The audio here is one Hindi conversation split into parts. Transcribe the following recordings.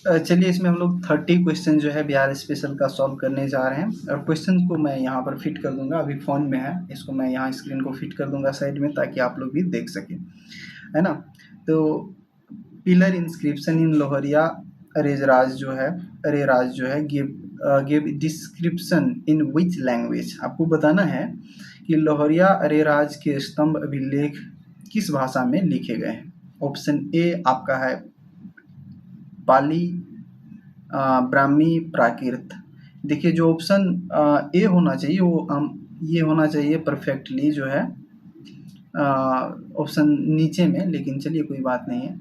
चलिए इसमें हम लोग 30 क्वेश्चन जो है बिहार स्पेशल का सॉल्व करने जा रहे हैं और क्वेश्चन को मैं यहाँ पर फिट कर दूंगा। अभी फ़ोन में है, इसको मैं यहाँ स्क्रीन को फिट कर दूंगा साइड में ताकि आप लोग भी देख सकें, है ना। तो पिलर इंस्क्रिप्शन इन लोहरिया अरेराज जो है give description in which language. आपको बताना है कि लोहरिया अरेराज के स्तंभ अभिलेख किस भाषा में लिखे गए हैं। ऑप्शन ए आपका है पाली, ब्राह्मी, प्राकृत। देखिए जो ऑप्शन ए होना चाहिए वो ये होना चाहिए परफेक्टली जो है ऑप्शन नीचे में, लेकिन चलिए कोई बात नहीं है।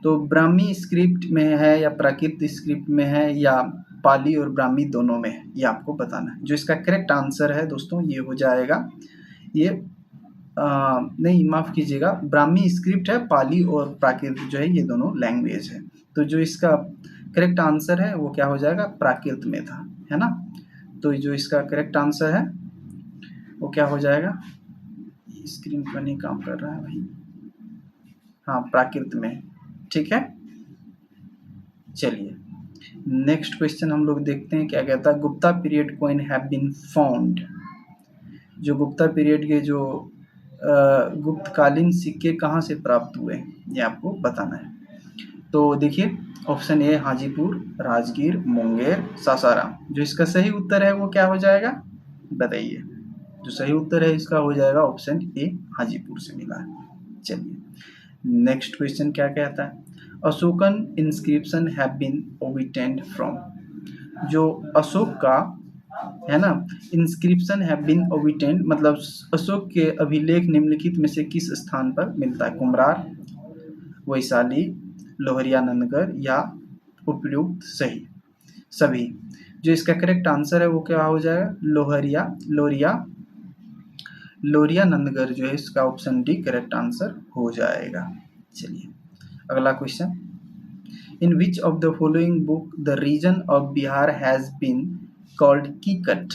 तो ब्राह्मी स्क्रिप्ट में है या प्राकृत स्क्रिप्ट में है या पाली और ब्राह्मी दोनों में है, ये आपको बताना है। जो इसका करेक्ट आंसर है दोस्तों ये हो जाएगा, ये नहीं माफ़ कीजिएगा, ब्राह्मी स्क्रिप्ट है, पाली और प्राकृत जो है ये दोनों लैंग्वेज है। तो जो इसका करेक्ट आंसर है वो क्या हो जाएगा, प्राकृत में था, है ना। तो जो इसका करेक्ट आंसर है वो क्या हो जाएगा, स्क्रीन पर नहीं काम कर रहा है भाई, हाँ प्राकृत में, ठीक है। चलिए नेक्स्ट क्वेश्चन हम लोग देखते हैं क्या कहता है। Gupta period coin have been found. जो गुप्ता पीरियड के जो गुप्तकालीन सिक्के कहाँ से प्राप्त हुए ये आपको बताना है। तो देखिए ऑप्शन ए हाजीपुर, राजगीर, मुंगेर, सासाराम। जो इसका सही उत्तर है वो क्या हो जाएगा बताइए। जो सही उत्तर है इसका हो जाएगा ऑप्शन ए हाजीपुर से मिला है। चलिए नेक्स्ट क्वेश्चन क्या कहता है। Ashokan inscription have been obtained from. जो अशोक का है ना इंस्क्रिप्शन हैव बीन ओबिटेंड मतलब अशोक के अभिलेख निम्नलिखित में से किस स्थान पर मिलता है। कुम्हरार, वैशाली, लोहरियानंदगढ़ या उपयुक्त सही सभी। जो इसका करेक्ट आंसर है वो क्या हो जाएगा, लोरिया नंदगढ़ जो है इसका ऑप्शन डी करेक्ट आंसर हो जाएगा। चलिए अगला question. In which of the following book the region of Bihar has been called Kikat.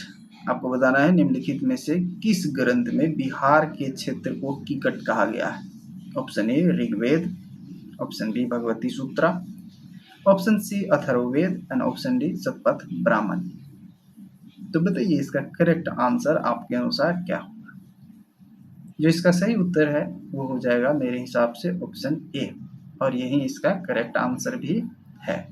आपको बताना है निम्नलिखित में से किस ग्रंथ में बिहार के क्षेत्र को कीकट कहा गया है। Option A Rigveda, option B Bhagwati Sutra, option C Atharvaveda and option D Shatapatha Brahmana. तो बताइए इसका करेक्ट आंसर आपके अनुसार क्या होगा। जो इसका सही उत्तर है वो हो जाएगा मेरे हिसाब से ऑप्शन ए, और यही इसका करेक्ट आंसर भी है।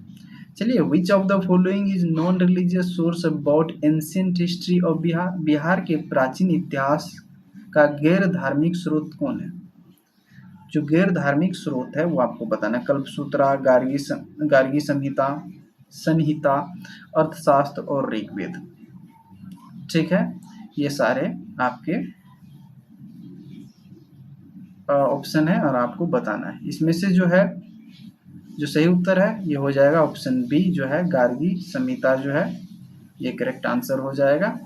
चलिए विच of the following is non religious source about ancient history of Bihar. Bihar के प्राचीन इतिहास का गैर धार्मिक स्रोत कौन है। जो गैर धार्मिक स्रोत है वो आपको बताना है। कल्पसूत्रा, गार्गी संहिता, संहिता, अर्थशास्त्र और ऋग्वेद, ठीक है। ये सारे आपके ऑप्शन है और आपको बताना है। इसमें से जो है जो सही उत्तर है ये हो जाएगा ऑप्शन बी जो है गार्गी संहिता जो है ये करेक्ट आंसर हो जाएगा।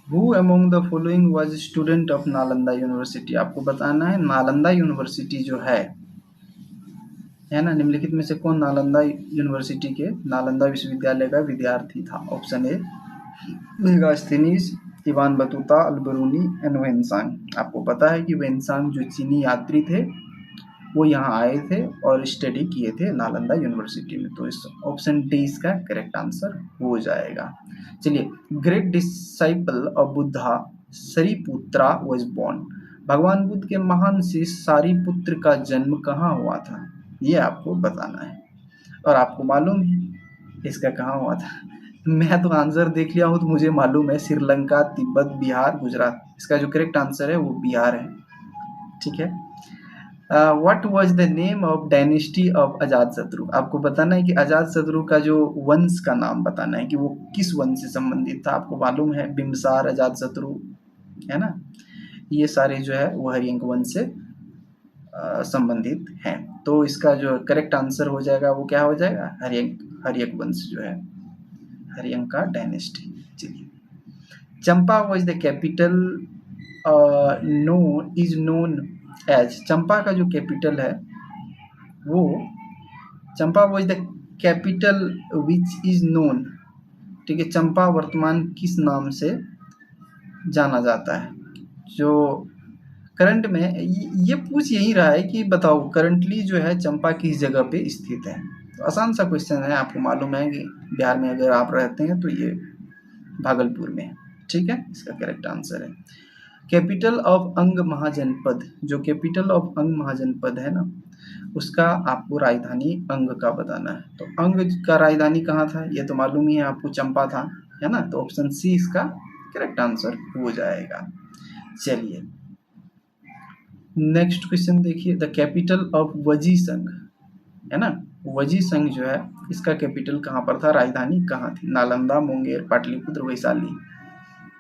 Who among the following was student of Nalanda university. आपको बताना है नालंदा यूनिवर्सिटी जो है ना निम्नलिखित में से कौन नालंदा यूनिवर्सिटी के नालंदा विश्वविद्यालय का विद्यार्थी था। Option A Megasthenes, Ibn Battuta, Alberuni and Xuanzang. आपको पता है कि वेन्सांग जो चीनी यात्री थे वो यहाँ आए थे और स्टडी किए थे नालंदा यूनिवर्सिटी में। तो इस ऑप्शन डी इसका करेक्ट आंसर हो जाएगा। चलिए great disciple of Buddha Sariputra was born. भगवान बुद्ध के महान शिष्य सारीपुत्र का जन्म कहाँ हुआ था ये आपको बताना है, और आपको मालूम है इसका कहाँ हुआ था। मैं तो आंसर देख लिया हूँ तो मुझे मालूम है श्रीलंका, तिब्बत, बिहार, गुजरात। इसका जो करेक्ट आंसर है वो बिहार है, ठीक है। What was the name of dynasty of Ajatashatru. आपको बताना है कि अजातशत्रु का जो वंश का नाम बताना है कि वो किस वंश से संबंधित था। आपको मालूम है बिम्बिसार, अजातशत्रु, है ना। ये सारे जो है वो हरियंक वंश से संबंधित हैं। तो इसका जो करेक्ट आंसर हो जाएगा वो क्या हो जाएगा, हरियंक वंश जो है, हरियंका डायनेस्टी। चलिए Champa was the capital known as. Champa का जो कैपिटल है वो Champa was the capital which is known, ठीक है। चंपा वर्तमान किस नाम से जाना जाता है। जो करंट में ये पूछ यही रहा है कि बताओ करंटली जो है चंपा किस जगह पे स्थित है। तो आसान सा क्वेश्चन है, आपको मालूम है कि बिहार में अगर आप रहते हैं तो ये भागलपुर में है। ठीक है, इसका करेक्ट आंसर है। कैपिटल ऑफ अंग महाजनपद, जो कैपिटल ऑफ अंग महाजनपद है ना, उसका आपको राजधानी अंग का बताना है। तो अंग का राजधानी कहाँ था, ये तो मालूम ही है आपको, चंपा था, है ना। तो ऑप्शन सी इसका करेक्ट आंसर हो जाएगा। चलिए नेक्स्ट क्वेश्चन देखिए, द कैपिटल ऑफ वजी संघ, है ना, वजी संघ जो है इसका कैपिटल कहाँ पर था, राजधानी कहाँ थी, नालंदा, मुंगेर, पाटलिपुत्र, वैशाली,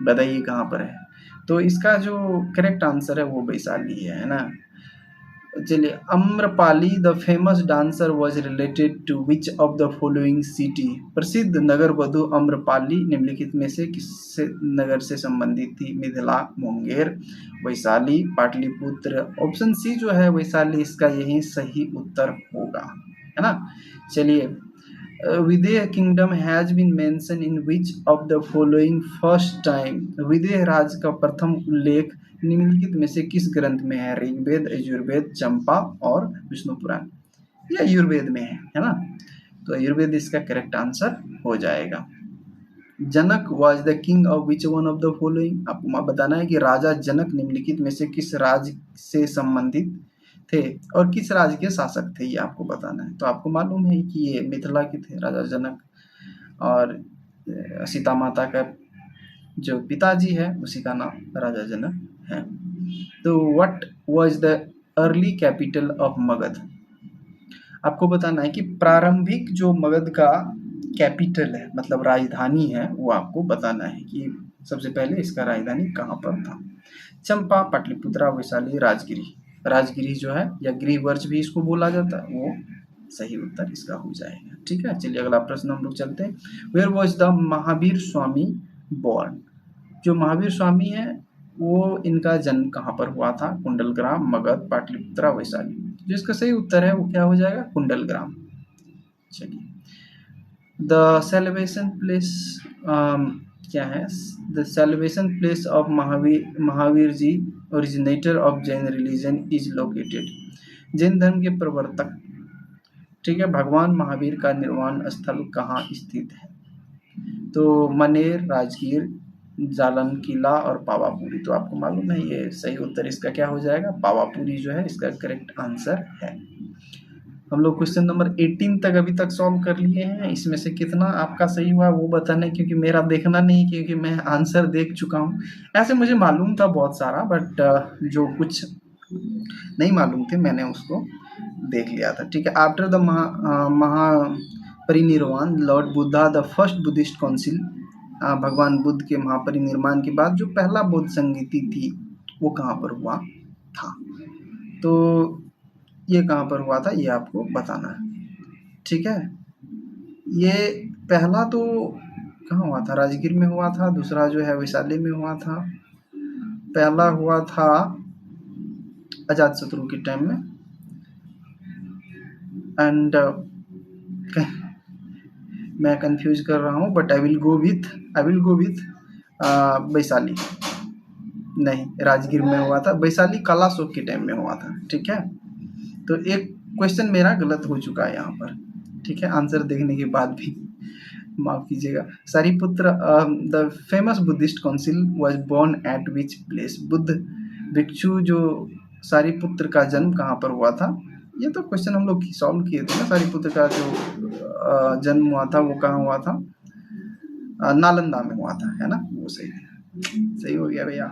बताइए कहाँ पर है। तो इसका जो करेक्ट आंसर है वो वैशाली है ना। चलिए, Amrapali the famous dancer was related to which of the following city, प्रसिद्ध नगर वधु अम्रपाली निम्नलिखित में से किस नगर से संबंधित थी, मिथिला, मुंगेर, वैशाली, पाटलिपुत्र। ऑप्शन सी जो है वैशाली, इसका यही सही उत्तर होगा, है ना। चलिए, Videha kingdom has been mention in which of the following first time, Videha राज का प्रथम उल्लेख निम्नलिखित में से किस ग्रंथ में है, ऋग्वेद, यजुर्वेद, चंपा और विष्णु पुराण। ये आयुर्वेद में है ना। तो आयुर्वेद इसका करेक्ट आंसर हो जाएगा। Janak was the king of which one of the following, आपको बताना है कि राजा जनक निम्नलिखित में से किस राज से संबंधित थे और किस राज्य के शासक थे, ये आपको बताना है। तो आपको मालूम है कि ये मिथिला के थे राजा जनक, और सीता माता का जो पिताजी है उसी का नाम राजा जनक है। तो what was the early capital of Magadh, आपको बताना है कि प्रारंभिक जो मगध का कैपिटल है, मतलब राजधानी है, वो आपको बताना है कि सबसे पहले इसका राजधानी कहाँ पर था। चंपा, पाटलिपुत्रा, वैशाली, राजगिरी। राजगिरी जो है या गिरिवर्च भी इसको बोला जाता है, वो सही उत्तर इसका हो जाएगा। ठीक है, चलिए अगला प्रश्न हम लोग चलते हैं। Where was the Mahavir Swami born, जो महावीर स्वामी है वो इनका जन्म कहाँ पर हुआ था, कुंडलग्राम, मगध, पाटलिपुत्रा, वैशाली। जो इसका सही उत्तर है वो क्या हो जाएगा, कुंडलग्राम। चलिए, द सेलिब्रेशन प्लेस क्या है, the celebration place of Mahavir ji originator of Jain religion is located, Jain धर्म के प्रवर्तक, ठीक है, भगवान महावीर का निर्वाण स्थल कहाँ स्थित है। तो मनेर, राजगीर, जालन किला और पावापुरी। तो आपको मालूम है ये सही उत्तर इसका क्या हो जाएगा, पावापुरी जो है इसका करेक्ट आंसर है। हम लोग क्वेश्चन नंबर 18 तक अभी तक सॉल्व कर लिए हैं। इसमें से कितना आपका सही हुआ वो बताना, क्योंकि मेरा देखना नहीं, क्योंकि मैं आंसर देख चुका हूँ। ऐसे मुझे मालूम था बहुत सारा, बट जो कुछ नहीं मालूम थे मैंने उसको देख लिया था। ठीक है, after the Mahaparinirvana lord Buddha the first Buddhist council, भगवान बुद्ध के महापरिनिर्वाण के बाद जो पहला बौद्ध संगीति थी वो कहाँ पर हुआ था। तो ये कहाँ पर हुआ था ये आपको बताना है। ठीक है, ये पहला तो कहाँ हुआ था, राजगीर में हुआ था, दूसरा जो है वैशाली में हुआ था, पहला हुआ था अजात शत्रु के टाइम में, एंड मैं कंफ्यूज कर रहा हूँ, but I will go with Vaishali, नहीं राजगीर में हुआ था, वैशाली कालाशोक के टाइम में हुआ था। ठीक है, तो एक क्वेश्चन मेरा गलत हो चुका है यहाँ पर। ठीक है, आंसर देखने के बाद भी माफ कीजिएगा। Sariputra the famous Buddhist council was born at which place, बुद्ध भिक्षु जो सारिपुत्र का जन्म कहाँ पर हुआ था। ये तो क्वेश्चन हम लोग सॉल्व किए थे ना, सारिपुत्र का जो जन्म हुआ था वो कहाँ हुआ था, नालंदा में हुआ था, है ना। वो सही हो गया भैया,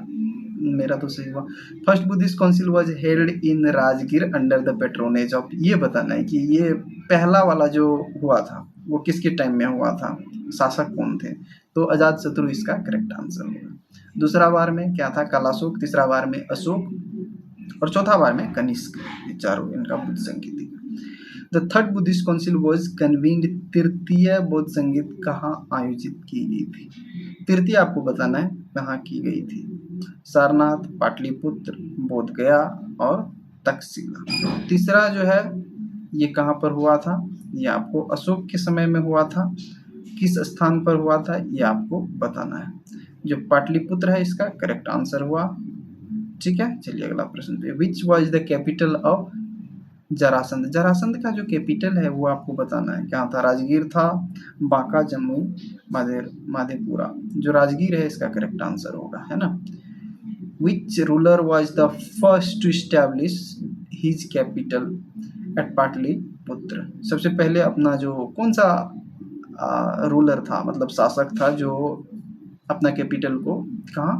मेरा तो सही हुआ। First Buddhist council was held in Rajgir under the patronage of, ये बताना है कि ये पहला वाला जो हुआ था वो किसके टाइम में हुआ था, शासक कौन थे। तो अजात शत्रु इसका करेक्ट आंसर होगा। दूसरा बार में क्या था, कालाशोक, तीसरा बार में अशोक और चौथा बार में कनिष्क, ये चारों इनका बुद्ध संगीति। The third Buddhist council was convened, तृतीय बौद्ध संगीत कहाँ आयोजित की गई थी। तृतीय आपको बताना है कहाँ की गई थी, सारनाथ, पाटलिपुत्र, बोध गया और तक्षशिला। तीसरा जो है ये कहाँ पर हुआ था, ये आपको अशोक के समय में हुआ था, किस स्थान पर हुआ था ये आपको बताना है। जो पाटलिपुत्र है इसका करेक्ट आंसर हुआ। ठीक है, चलिए अगला प्रश्न पे, which was the capital of Jarasandh. Jarasandh का जो कैपिटल है वो आपको बताना है, क्या था, राजगीर था, बांका, जम्मू, माधेपुरा। जो राजगीर है इसका करेक्ट आंसर होगा, है ना। Which ruler was the first to establish his capital at Pataliputra. सबसे पहले अपना जो कौन सा रूलर था, मतलब शासक था, जो अपना कैपिटल को कहाँ,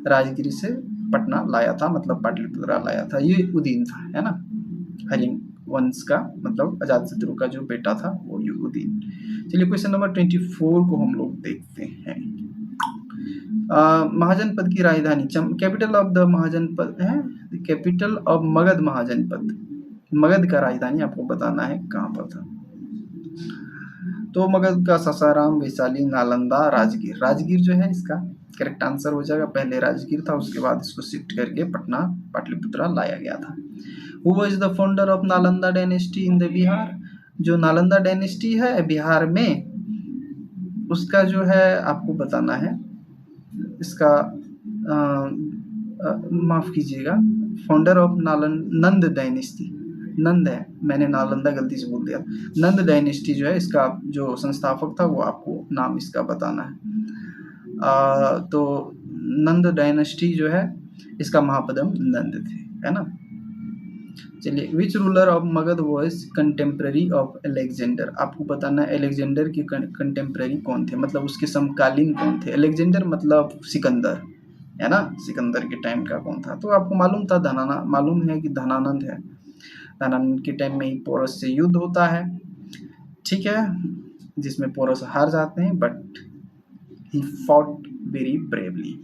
राजगिरी से पटना लाया था, मतलब पाटलिपुत्र लाया था, ये उदयन था, है ना। हरिंग वंश का मतलब अजातशत्रु का जो बेटा था वो उदयन। चलिए क्वेश्चन नंबर 24 को हम लोग देखते हैं। महाजनपद की राजधानी, कैपिटल ऑफ द महाजनपद है, कैपिटल ऑफ मगध महाजनपद। मगध का राजधानी आपको बताना है कहाँ पर था। तो मगध का सासाराम, वैशाली, नालंदा, राजगीर। राजगीर जो है इसका करेक्ट आंसर हो जाएगा। पहले राजगीर था, उसके बाद इसको शिफ्ट करके पटना पाटलिपुत्रा लाया गया था। Who was the founder of Nalanda dynasty in the Bihar. जो नालंदा डायनेस्टी है बिहार में, उसका जो है आपको बताना है, इसका माफ कीजिएगा, फाउंडर ऑफ नंद डायनेस्टी, नंद है, मैंने नालंदा गलती से बोल दिया। नंद डायनेस्टी जो है इसका जो संस्थापक था वो आपको नाम इसका बताना है। तो नंद डायनेस्टी जो है इसका महापदम नंद थे, है ना। चलिए, which ruler of Magadh was contemporary of Alexander. आपको बताना है अलेक्जेंडर के कंटेम्प्रेरी कौन थे, मतलब उसके समकालीन कौन थे। अलेक्जेंडर मतलब सिकंदर, है ना, सिकंदर के टाइम का कौन था। तो आपको मालूम था, मालूम है कि धनानंद है। धनानंद के टाइम में ही पोरस से युद्ध होता है, ठीक है, जिसमें पोरस हार जाते हैं, but he fought very bravely.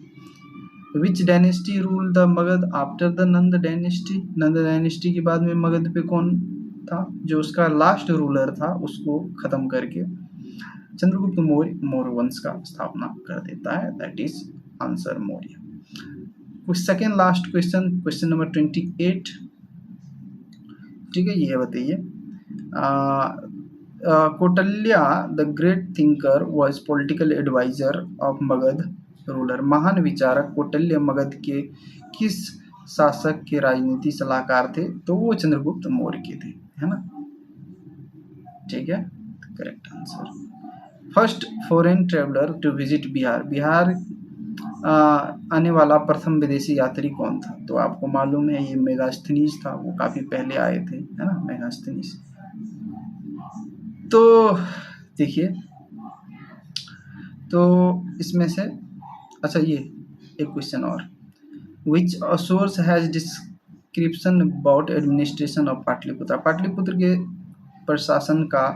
Which dynasty rule the Magadh after the Nand dynasty. Nand dynasty के बाद में मगध पे कौन था, जो उसका लास्ट रूलर था उसको खत्म करके चंद्रगुप्त मौर्य वंश का स्थापना कर देता है, that is answer Maurya. Second last question, question number 28, ठीक है, ये बताइए, Kautilya the great thinker was political adviser of Magadh ruler. महान विचारक कौटिल्य मगध के किस शासक के राजनीति सलाहकार थे। तो वो चंद्रगुप्त मौर्य के थे, है ना, ठीक है, correct answer. First foreign traveller to visit Bihar. Bihar आने वाला प्रथम विदेशी यात्री कौन था। तो आपको मालूम है ये मेगास्थनीज था, वो काफी पहले आए थे, है ना, मेगास्थनीज। तो देखिए, तो इसमें से अच्छा ये एक क्वेश्चन और, which source has description about administration of Pataliputra. Pataliputra के प्रशासन का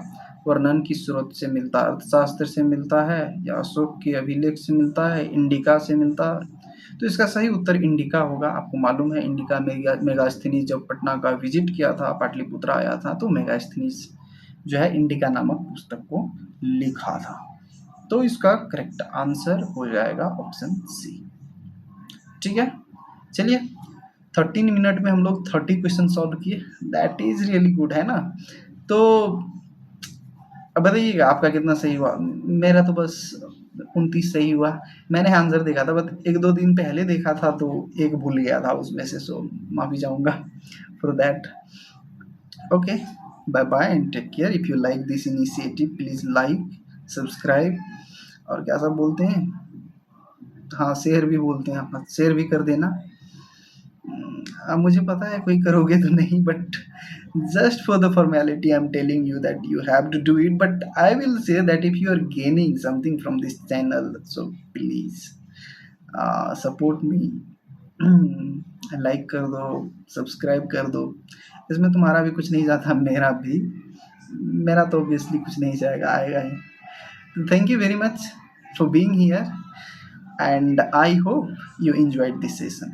वर्णन किस स्रोत से मिलता है। अर्थशास्त्र से मिलता है, या अशोक के अभिलेख से मिलता है, इंडिका से मिलता है। तो इसका सही उत्तर इंडिका होगा। आपको मालूम है इंडिका मेगास्थनीज जब पटना का विजिट किया था, पाटलिपुत्र आया था, तो मेगास्थनीज जो है इंडिका नामक पुस्तक को लिखा था। तो इसका करेक्ट आंसर हो जाएगा ऑप्शन सी, ठीक है। चलिए 13 मिनट में हम लोग 30 क्वेश्चन सॉल्व किए, दैट इज रियली गुड, है ना। तो अब बताइएगा आपका कितना सही हुआ। मेरा तो बस 29 सही हुआ। मैंने आंसर देखा था, बट 1-2 दिन पहले देखा था, तो एक भूल गया था उसमें से, सो माफी चाहूंगा for that. Okay, bye bye and take care. If you like this initiative please like, subscribe, और क्या सब बोलते हैं, हाँ शेयर भी बोलते हैं, अपना शेयर भी कर देना। अब मुझे पता है कोई करोगे तो नहीं, but just for the formality I'm telling you that you have to do it, but I will say that if you are gaining something from this channel, so please support me, like कर दो, सब्सक्राइब कर दो। इसमें तुम्हारा भी कुछ नहीं जाता, मेरा तो ऑब्वियसली कुछ नहीं जाएगा, आएगा ही। Thank you very much for being here and I hope you enjoyed this session.